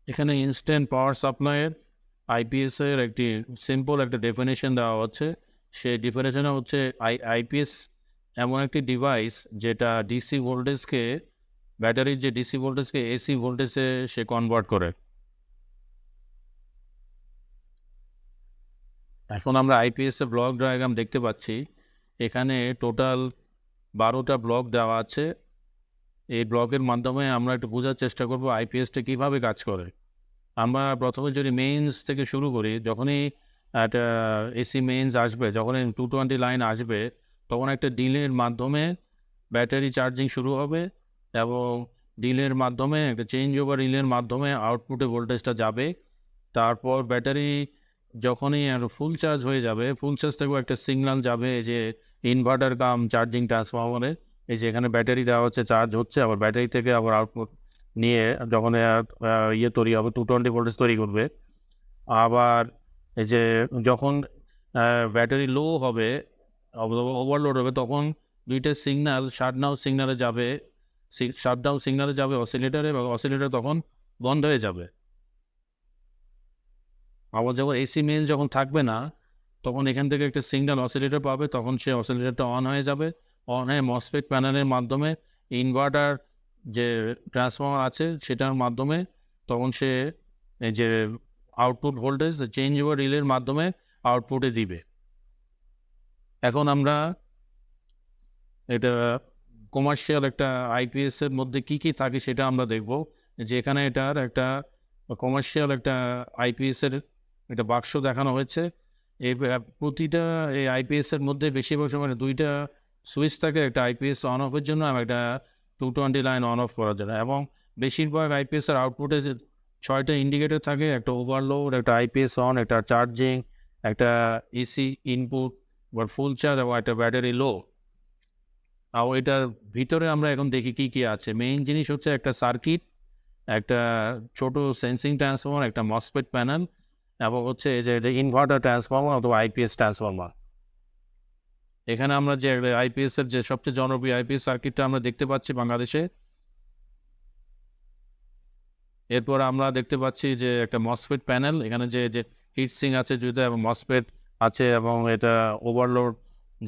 এখানে ইনস্ট্যান্ট পাওয়ার সাপ্লাইয়ের আইপিএস এর একটি সিম্পল একটা ডেফিনেশন দেওয়া হচ্ছে। সেই ডেফিনেশনে হচ্ছে আইপিএস এমন একটি ডিভাইস যেটা ডিসি ভোল্টেজকে, ব্যাটারির যে ডিসি ভোল্টেজকে এসি ভোল্টেজে সে কনভার্ট করে। এখন আমরা আইপিএস এর ব্লক ডায়াগ্রাম দেখতে পাচ্ছি। এখানে টোটাল 12টা ব্লক দেওয়া আছে। এই ব্লকের মাধ্যমে আমরা একটু বোঝার চেষ্টা করব আইপিএসটা কীভাবে কাজ করে। আমরা প্রথমে যদি মেইনস থেকে শুরু করি, যখনই একটা এসি মেইনস আসবে, যখন 220 লাইন আসবে, তখন একটা ডিলের মাধ্যমে ব্যাটারি চার্জিং শুরু হবে এবং ডিলের মাধ্যমে একটা চেঞ্জ ওভার রিলের মাধ্যমে আউটপুটে ভোল্টেজটা যাবে। তারপর ব্যাটারি যখনই ফুল চার্জ হয়ে যাবে, ফুল চার্জ থেকেও একটা সিগন্যাল যাবে যে ইনভার্টার কাম চার্জিং ট্রান্সফরমারে, এই যে এখানে ব্যাটারি দেওয়া হচ্ছে, চার্জ হচ্ছে, আবার ব্যাটারি থেকে আবার আউটপুট নিয়ে যখন তৈরি হবে 220 ভোল্টেজ তৈরি করবে। আবার এই যে যখন ব্যাটারি লো হবে, ওভারলোড হবে, তখন দুইটা সিগন্যাল শাটডাউন সিগন্যালে যাবে অসিলেটরে, এবং অসিলেটর তখন বন্ধ হয়ে যাবে। আবার যখন এসি মেইন যখন থাকবে না, তখন এখান থেকে একটা সিগন্যাল অসিলেটর পাবে, তখন সে অসিলেটরটা অন হয়ে যাবে। অন হয়ে মসফেট প্যানেলের মাধ্যমে ইনভার্টার যে ট্রান্সফর্মার আছে সেটার মাধ্যমে তখন সে এই যে আউটপুট ভোল্টেজ চেঞ্জ ওভার রিলের মাধ্যমে আউটপুটে দিবে। এখন আমরা এটা কমার্শিয়াল একটা আইপিএস এর মধ্যে কি কি থাকে সেটা আমরা দেখব। যেখানে এটার একটা কমার্শিয়াল একটা আইপিএস এর একটা বাক্স দেখানো হয়েছে। এই প্রতিটা এই আইপিএস এর মধ্যে বেশিরভাগ সময় দুইটা সুইচ থাকে, একটা আইপিএস অন অফের জন্য এবং একটা 220 লাইন অন অফ করার জন্য। এবং বেশিরভাগ আইপিএস এর আউটপুটে 6টা ইন্ডিকেটর থাকে, একটা ওভারলোড, একটা আইপিএস অন, একটা চার্জিং, একটা এসি ইনপুট বা ফুল চার্জ, এবং একটা ব্যাটারি লো। আর এটার ভিতরে আমরা এখন দেখি কি কি আছে। মেইন জিনিস হচ্ছে একটা সার্কিট, একটা ছোট সেন্সিং ট্রান্সফর্মার, একটা মসফেট প্যানেল, এবং হচ্ছে এই যে ইনভার্টার ট্রান্সফর্মার অথবা আইপিএস ট্রান্সফর্মার। এখানে আমরা যে আইপিএস এর যে সবচেয়ে জনপ্রিয় আইপিএস সার্কিটটা আমরা দেখতে পাচ্ছি বাংলাদেশে। এরপর আমরা দেখতে পাচ্ছি যে একটা মসফেট প্যানেল, এখানে যে হিট সিঙ্ক আছে যেটা, এবং মসফেট আছে, এবং এটা ওভারলোড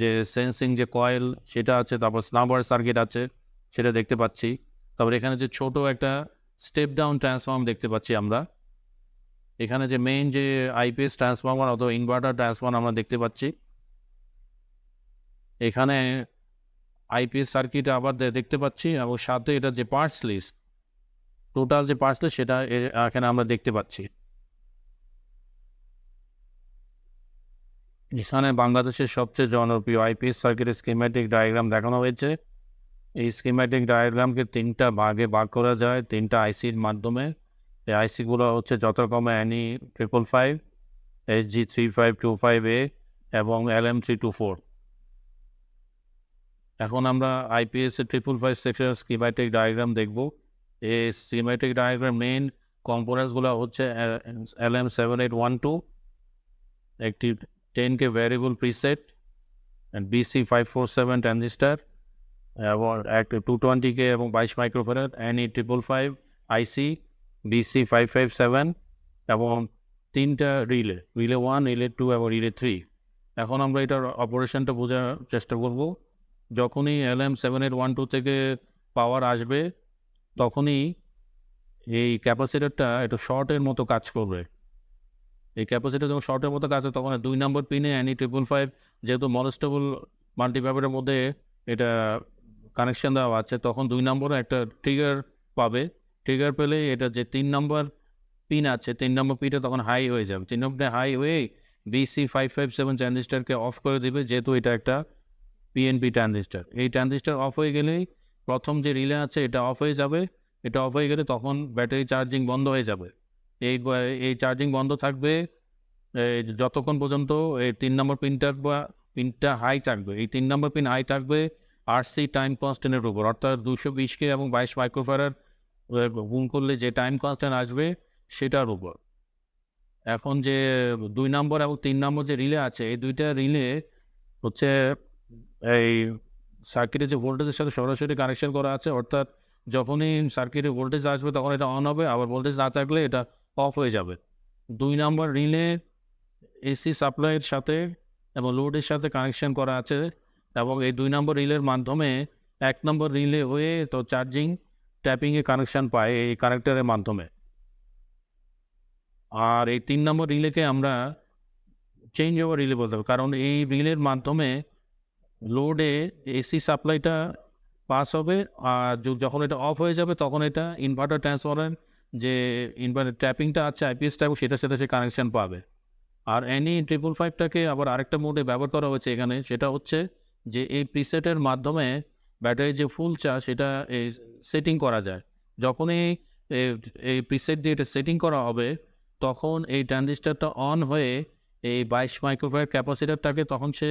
যে সেন্সিং যে কয়েল সেটা আছে, তারপর স্নাবার সার্কিট আছে সেটা দেখতে পাচ্ছি। তারপর এখানে যে ছোট একটা স্টেপ ডাউন ট্রান্সফর্মার দেখতে পাচ্ছি আমরা। এখানে যে মেইন যে আইপিএস ট্রান্সফর্মার অথবা ইনভার্টার ট্রান্সফর্মার আমরা দেখতে পাচ্ছি। এখানে আইপিএস সার্কিট আবার দেখতে পাচ্ছি, এবং সাথে এটা যে পার্টস লিস্ট, টোটাল যে পার্টস লিস্ট সেটা এখানে আমরা দেখতে পাচ্ছি। এখানে বাংলাদেশের সবচেয়ে জনপ্রিয় আইপিএস সার্কিটের স্কিম্যাটিক ডায়াগ্রাম দেখানো হয়েছে। এই স্কিম্যাটিক ডায়াগ্রামকে 3টা ভাগে ভাগ করা যায় 3টা আইসির মাধ্যমে। এই আইসিগুলো হচ্ছে যথাক্রমে NE555, SG3525A এবং LM324। এখন আমরা আইপিএস এর 555 সেকশন স্কিম্যাটিক ডায়াগ্রাম দেখব। এই স্কিম্যাটিক ডায়াগ্রাম মেইন কম্পোনেন্টসগুলো হচ্ছে LM7812, একটি 10K variable preset, BC547 transistor, এবং একটা 220K এবং 22 মাইক্রোফ্যারাড NE555 আইসি, BC557, এবং 3টা রিলে 1, রিলে 2 এবং রিলে 3। এখন আমরা এটার অপারেশনটা বোঝার চেষ্টা করব। যখনই LM7812 থেকে পাওয়ার আসবে, তখনই এই ক্যাপাসিটরটা একটু শর্টের মতো কাজ করবে। এই ক্যাপাসিটর যখন শর্টের মতো কাজ হয়, তখন 2 নম্বর পিনে NE555, যেহেতু মনস্টেবল মাল্টিপ্যাপের মধ্যে এটা কানেকশন দেওয়া আছে, তখন 2 নম্বরে একটা ট্রিগার পাবে। ট্রিগার পেলে এটা যে 3 নম্বর পিন আছে, 3 নম্বর পিনটা তখন হাই হয়ে যাবে। 3 নম্বরে হাই হয়ে BC557 ট্রানজিস্টারকে অফ করে দেবে, যেহেতু এটা একটা পিএনপি ট্রানজিস্টার। এই ট্রানজিস্টার অফ হয়ে গেলেই প্রথম যে রিলে আছে এটা অফ হয়ে যাবে। এটা অফ হয়ে গেলে তখন ব্যাটারি চার্জিং বন্ধ হয়ে যাবে। এই চার্জিং বন্ধ থাকবে যতক্ষণ পর্যন্ত এই 3 নম্বর পিনটা হাই থাকবে। এই 3 নম্বর পিন হাই থাকবে আরসি টাইম কনস্ট্যান্টের উপর, অর্থাৎ 220K এবং 22 মাইক্রোফ্যারাড গুণ করলে যে টাইম কনস্ট্যান্ট আসবে সেটার উপর। এখন যে 2 নম্বর এবং 3 নম্বর যে রিলে আছে, এই দুইটা রিলে হচ্ছে এই সার্কিটের যে ভোল্টেজের সাথে সরাসরি কানেকশন করা আছে, অর্থাৎ যখনই সার্কিটে ভোল্টেজ আসবে তখন এটা অন হবে, আবার ভোল্টেজ না থাকলে এটা অফ হয়ে যাবে। 2 নম্বর রিলে এসি সাপ্লাইয়ের সাথে এবং লোডের সাথে কানেকশন করা আছে, এবং এই 2 নম্বর রিলের মাধ্যমে 1 নম্বর রিলে হয়ে তো চার্জিং ট্যাপিংয়ে কানেকশন পায় এই কানেক্টরের মাধ্যমে। আর এই 3 নম্বর রিলেকে আমরা চেঞ্জ ওভার রিলে বলতে হবে, কারণ এই রিলের মাধ্যমে লোডে এসি সাপ্লাইটা পাস হবে, আর যখন এটা অফ হয়ে যাবে তখন এটা ইনভার্টার ট্রান্সফরমারের যে ইনভার্টার ট্যাপিংটা আছে আইপিএস ট্যাপ, সেটার সাথে সে কানেকশন পাবে। আর এনি 555টাকে আবার আরেকটা মোডে ব্যবহার করা হয়েছে এখানে, সেটা হচ্ছে যে এই প্রিসেটের মাধ্যমে ব্যাটারির যে ফুল চার্জ সেটা সেটিং করা যায়। যখনই এই প্রিসেট দিয়ে এটা সেটিং করা হবে তখন এই ট্রানজিস্টারটা অন হয়ে এই 22 মাইক্রোফ্যারাড ক্যাপাসিটারটাকে তখন সে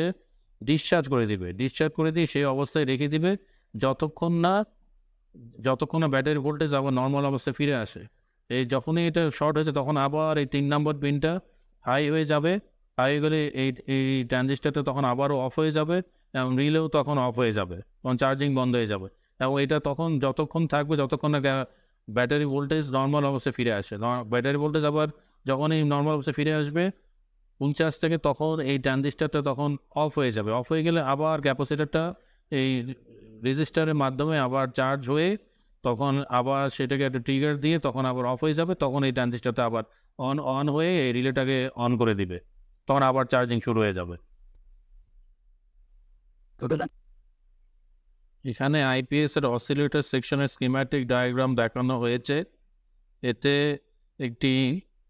ডিসচার্জ করে দিবে। ডিসচার্জ করে দিয়ে সেই অবস্থায় রেখে দিবে যতক্ষণ না ব্যাটারির ভোল্টেজ আবার নর্মাল অবস্থায় ফিরে আসে। এই যখনই এটা শর্ট হয়েছে তখন আবার এই 3 নম্বর পিনটা হাই হয়ে যাবে। হাই হয়ে গেলে এই ট্রানজিস্টারটা তখন আবারও অফ হয়ে যাবে এবং রিলেও তখন অফ হয়ে যাবে, তখন চার্জিং বন্ধ হয়ে যাবে। এবং এটা তখন যতক্ষণ থাকবে যতক্ষণ না ব্যাটারি ভোল্টেজ নর্মাল অবস্থায় ফিরে আসে। ব্যাটারি ভোল্টেজ আবার যখন এই নর্মাল অবস্থায় ফিরে আসবে 49 থেকে, তখন এই ট্রানজিস্টারটা তখন অফ হয়ে যাবে। অফ হয়ে গেলে আবার ক্যাপাসিটারটা এই রেজিস্টারের মাধ্যমে আবার চার্জ হয়ে তখন আবার সেটাকে একটা ট্রিগার দিয়ে তখন আবার অফ হয়ে যাবে। তখন এই ট্রানজিস্টারটা আবার অন হয়ে এই রিলেটাকে অন করে দিবে, তখন আবার চার্জিং শুরু হয়ে যাবে। এখানে আইপিএস এর অসিলেটর সেকশনের স্কিম্যাটিক ডায়াগ্রাম দেখানো হয়েছে। এতে একটি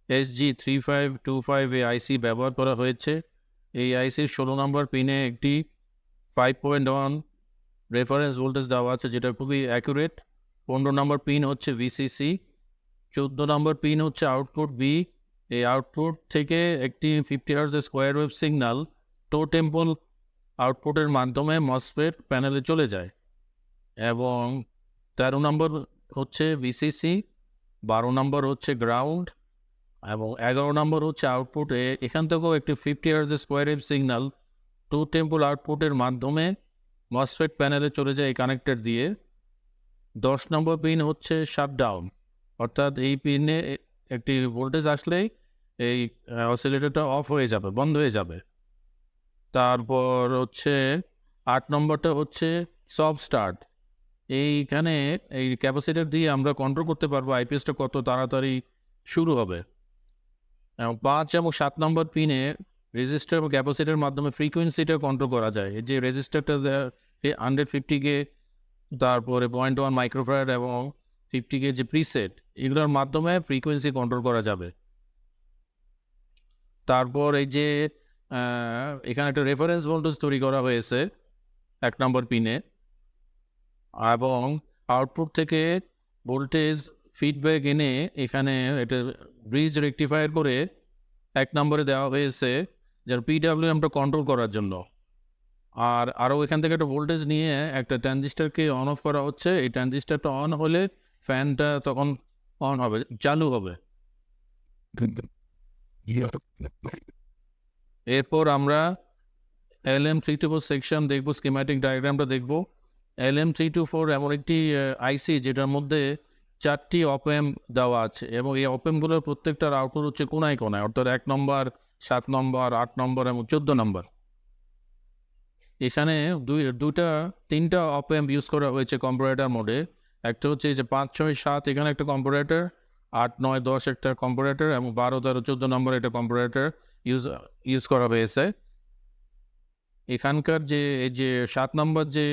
SG3525 এই আইসি ব্যবহার করা হয়েছে। এই আইসির 16 নম্বর পিনে একটি 5.1 রেফারেন্স ভোল্টেজ দেওয়া আছে, যেটা খুবই অ্যাকুরেট। 15 নম্বর পিন হচ্ছে ভিসিসি, 14 নম্বর পিন হচ্ছে আউটপুট বি। এই আউটপুট থেকে একটি 50 হার্টজ স্কোয়ার ওয়েভ সিগন্যাল টো টেম্পল আউটপুটের মাধ্যমে মসফেট প্যানেলে চলে যায়। এবং 13 নম্বর হচ্ছে ভিসিসি, 12 নম্বর হচ্ছে গ্রাউন্ড, এবং 11 নম্বর হচ্ছে আউটপুট। এখান থেকেও একটি 50 hertz square wave signal to temple আউটপুটের মাধ্যমে মসফেট প্যানেলে চলে যায় এই কানেক্টর দিয়ে। 10 নম্বর পিন হচ্ছে শাটডাউন, অর্থাৎ এই পিনে একটি ভোল্টেজ আসলেই এই অসিলেটরটা অফ হয়ে যাবে, বন্ধ হয়ে যাবে। তারপর হচ্ছে 8 নম্বরটা হচ্ছে সফট স্টার্ট। এইখানে এই ক্যাপাসিটার দিয়ে আমরা কন্ট্রোল করতে পারবো আইপিএসটা কত তাড়াতাড়ি শুরু হবে। 5 এবং 7 নম্বর পিনে রেজিস্টার এবং ক্যাপাসিটারের মাধ্যমে ফ্রিকোয়েন্সিটা কন্ট্রোল করা যায়। এই যে রেজিস্টারটা 150K, তারপরে 0.1 মাইক্রোফ্যারাড এবং 50K যে প্রিসেট, এগুলোর মাধ্যমে ফ্রিকোয়েন্সি কন্ট্রোল করা যাবে। তারপর এই যে এখানে একটা রেফারেন্স ভোল্টেজ তৈরি করা হয়েছে 1 নম্বর পিনে, এবং আউটপুট থেকে ভোল্টেজ ফিডব্যাক এনে এখানে এটা ব্রিজ রেকটিফায়ার করে 1 নম্বরে দেওয়া হয়েছে, যার পিডাব্লিউএমটা কন্ট্রোল করার জন্য। আর আরও এখান থেকে একটা ভোল্টেজ নিয়ে একটা ট্রানজিস্টারকে অন অফ করা হচ্ছে। এই ট্রানজিস্টারটা অন হলে ফ্যানটা তখন অন হবে, চালু হবে। এরপর আমরা LM324 সেকশন দেখব, স্কিম্যাটিক ডায়াগ্রামটা দেখব। LM324 এমন একটি আইসি যেটার মধ্যে 4টি অপএম্প দেওয়া আছে, এবং এই অপএম্পগুলোর প্রত্যেকটার আউটপুট হচ্ছে কোনায় কোনায়, অর্থাৎ 1 নম্বর, 7 নম্বর, 8 নম্বর এবং 14 নম্বর। এখানে 3টা অপএম্প ইউজ করা হয়েছে কম্পারেটর মোডে। একটা হচ্ছে এই যে 5, 6, 7 এখানে একটা কম্পারেটর, 8, 9, 10 একটা কম্পারেটর, এবং 12, 13, 14 নম্বর একটা কম্পারেটর ইউজ করা হয়েছে। এখানকার এই যে 7 নম্বর যে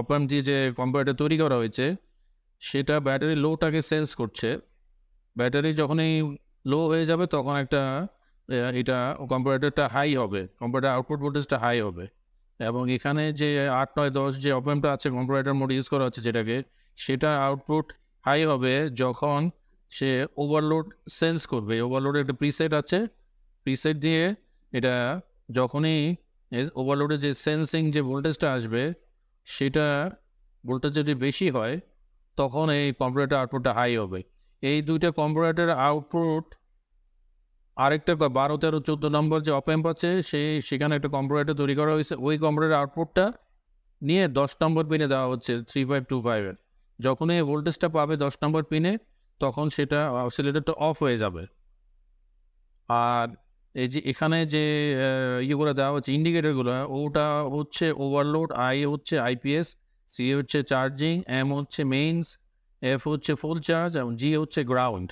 অপএম্প দিয়ে যে কম্পারেটর তৈরি করা হয়েছে সেটা ব্যাটারি লোটাকে সেন্স করছে। ব্যাটারি যখনই লো হয়ে যাবে তখন এটা কম্পারেটরটা হাই হবে, কম্পারেটর আউটপুট ভোল্টেজটা হাই হবে। এবং এখানে যে 8, 9, 10 যে অপএম্পটা আছে কম্পারেটর মোড ইউজ করা হচ্ছে যেটাকে, সেটা আউটপুট হাই হবে যখন সে ওভারলোড সেন্স করবে। ওভারলোডের একটা প্রিসেট আছে, প্রিসেট দিয়ে এটা যখনই ওভারলোডে যে সেন্সিং যে ভোল্টেজটা আসবে সেটা ভোল্টেজ যদি বেশি হয় তখন এই কম্পারেটর আউটপুটটা হাই হবে। এই 2টা কম্পারেটর আউটপুট আরেকটা 12, 13, 14 নম্বর যে অপএম্প আছে সেখানে একটা কম্পারেটর তৈরি করা হয়েছে। ওই কম্পারেটর আউটপুটটা নিয়ে 10 নম্বর পিনে দেওয়া হচ্ছে 3525-এর। যখনই এই ভোল্টেজটা পাবে 10 নম্বর পিনে তখন সেটা অসিলেটরটা অফ হয়ে যাবে। আর এই যে এখানে যে ইয়েগুলো দেওয়া হচ্ছে ইন্ডিকেটরগুলো, ওটা হচ্ছে ওভারলোড, আই হচ্ছে আইপিএস, সি হচ্ছে চার্জিং, এম হচ্ছে মেইনস, এফ হচ্ছে ফুল চার্জ এবং জি হচ্ছে গ্রাউন্ড।